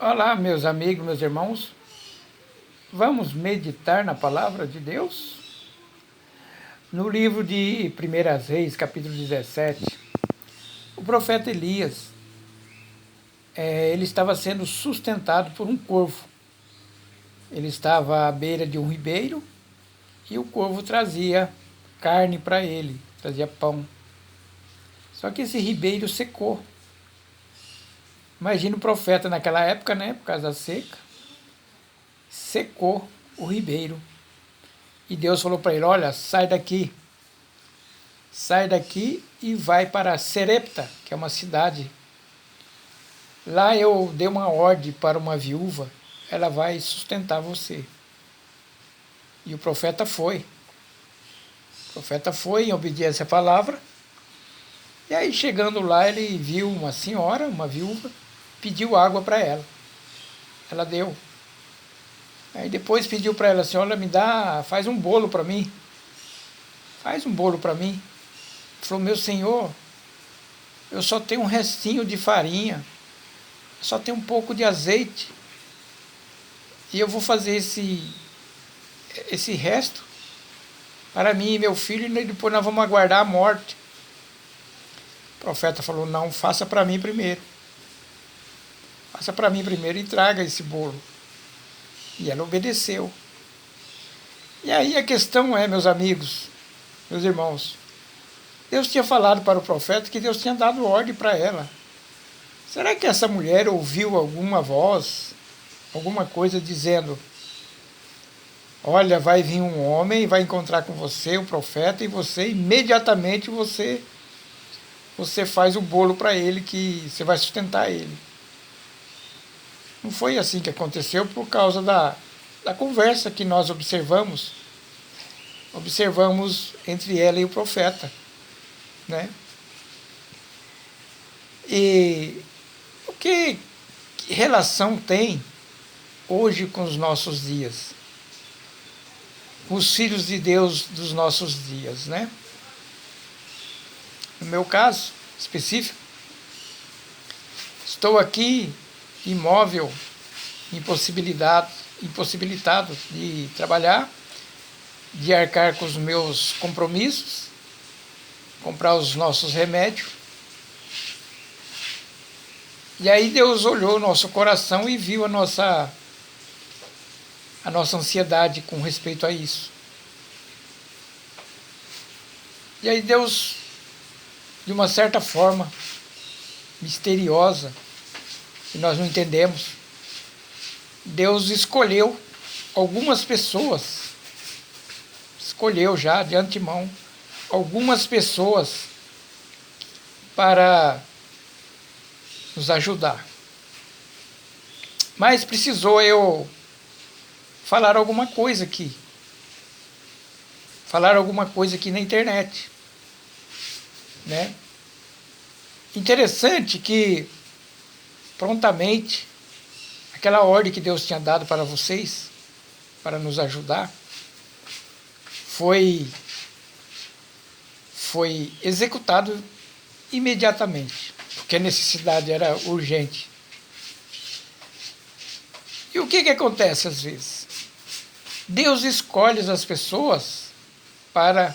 Olá, meus amigos, meus irmãos. Vamos meditar na palavra de Deus? No livro de 1 Reis, capítulo 17, o profeta Elias, ele estava sendo sustentado por um corvo. Ele estava à beira de um ribeiro e o corvo trazia carne para ele, trazia pão. Só que esse ribeiro secou. Imagina o profeta naquela época, né, por causa da seca, secou o ribeiro. E Deus falou para ele: olha, sai daqui e vai para Serepta, que é uma cidade. Lá eu dei uma ordem para uma viúva, ela vai sustentar você. E o profeta foi. O profeta foi em obediência à palavra. E aí, chegando lá, ele viu uma senhora, uma viúva, pediu água para ela. Ela deu. Aí depois pediu para ela assim: olha, faz um bolo para mim. Faz um bolo para mim. Falou: meu senhor, eu só tenho um restinho de farinha, só tenho um pouco de azeite, e eu vou fazer esse resto para mim e meu filho, e depois nós vamos aguardar a morte. O profeta falou: não, faça para mim primeiro. Faça para mim primeiro e traga esse bolo. E ela obedeceu. E aí a questão é, meus amigos, meus irmãos, Deus tinha falado para o profeta que Deus tinha dado ordem para ela. Será que essa mulher ouviu alguma voz, alguma coisa dizendo: olha, vai vir um homem e vai encontrar com você, o profeta, e você imediatamente você faz o bolo para ele, que você vai sustentar ele? Não foi assim que aconteceu, por causa da conversa que nós observamos entre ela e o profeta, né? E que relação tem hoje com os nossos dias, com os filhos de Deus dos nossos dias, né? No meu caso específico, estou aqui imóvel, impossibilitado de trabalhar, de arcar com os meus compromissos, comprar os nossos remédios. E aí Deus olhou o nosso coração e viu a nossa ansiedade com respeito a isso. E aí Deus, de uma certa forma misteriosa, que nós não entendemos, Deus escolheu algumas pessoas, escolheu já de antemão algumas pessoas para nos ajudar. Mas precisou eu falar alguma coisa aqui na internet, né? Interessante que prontamente aquela ordem que Deus tinha dado para vocês, para nos ajudar, foi executado imediatamente, porque a necessidade era urgente. E o que acontece às vezes? Deus escolhe as pessoas para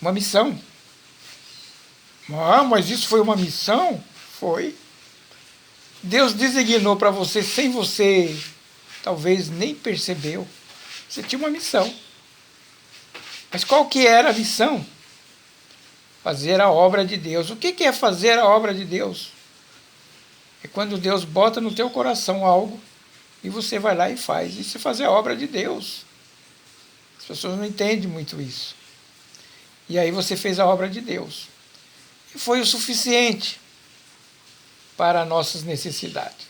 uma missão. Ah, mas isso foi uma missão? Foi. Deus designou para você, sem você talvez nem percebeu. Você tinha uma missão. Mas qual que era a missão? Fazer a obra de Deus. O que é fazer a obra de Deus? É quando Deus bota no teu coração algo e você vai lá e faz. Isso é fazer a obra de Deus. As pessoas não entendem muito isso. E aí você fez a obra de Deus. E foi o suficiente para nossas necessidades.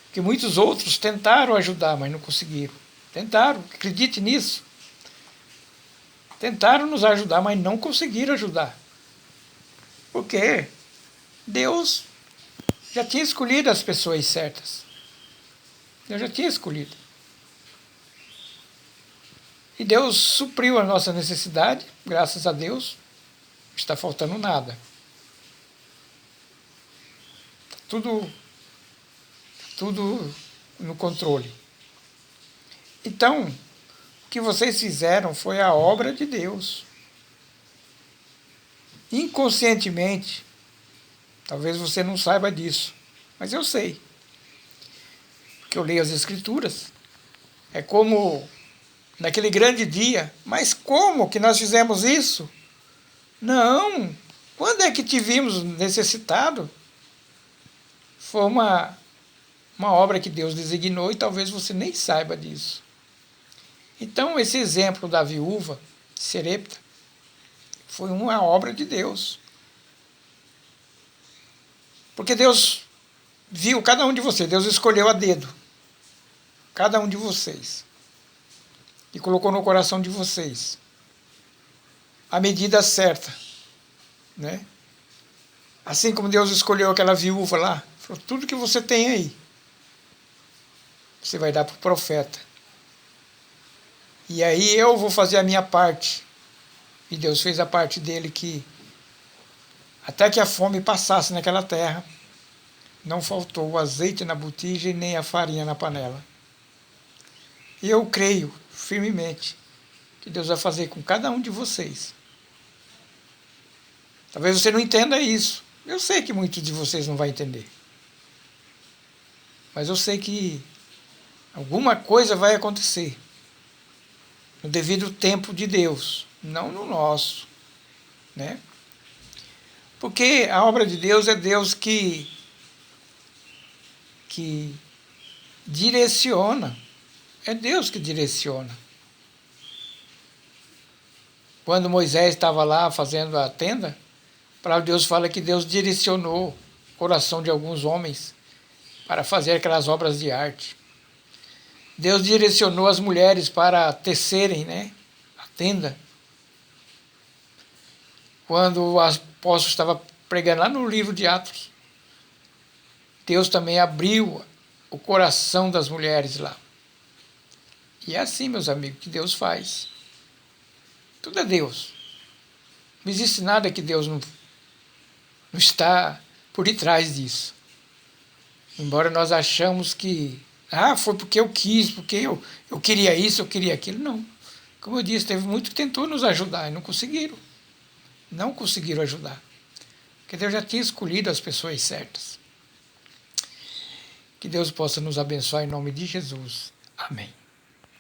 Porque muitos outros tentaram ajudar, mas não conseguiram. Tentaram, acredite nisso. Tentaram nos ajudar, mas não conseguiram ajudar. Por quê? Deus já tinha escolhido as pessoas certas. Deus já tinha escolhido. E Deus supriu a nossa necessidade, graças a Deus. Não está faltando nada. Está tudo tudo no controle. Então, o que vocês fizeram foi a obra de Deus. Inconscientemente, talvez você não saiba disso, mas eu sei, porque eu leio as Escrituras. É como naquele grande dia, mas como que nós fizemos isso? Não, quando é que te vimos necessitado? Foi uma obra que Deus designou e talvez você nem saiba disso. Então, esse exemplo da viúva de Serepta foi uma obra de Deus. Porque Deus viu cada um de vocês, Deus escolheu a dedo cada um de vocês e colocou no coração de vocês a medida certa, né? Assim como Deus escolheu aquela viúva lá, falou, tudo que você tem aí, você vai dar para o profeta. E aí eu vou fazer a minha parte. E Deus fez a parte dele, que até que a fome passasse naquela terra, não faltou o azeite na botija e nem a farinha na panela. E eu creio firmemente que Deus vai fazer com cada um de vocês. Talvez você não entenda isso. Eu sei que muitos de vocês não vão entender. Mas eu sei que alguma coisa vai acontecer no devido tempo de Deus, não no nosso, né? Porque a obra de Deus é Deus que direciona. É Deus que direciona. Quando Moisés estava lá fazendo a tenda, a palavra de Deus fala que Deus direcionou o coração de alguns homens para fazer aquelas obras de arte. Deus direcionou as mulheres para tecerem, né, a tenda. Quando o apóstolo estava pregando lá no livro de Atos, Deus também abriu o coração das mulheres lá. E é assim, meus amigos, que Deus faz. Tudo é Deus. Não existe nada que Deus não está por detrás disso. Embora nós achamos que foi porque eu quis, porque eu queria isso, eu queria aquilo. Não. Como eu disse, teve muito que tentou nos ajudar e não conseguiram. Não conseguiram ajudar. Porque Deus já tinha escolhido as pessoas certas. Que Deus possa nos abençoar em nome de Jesus. Amém.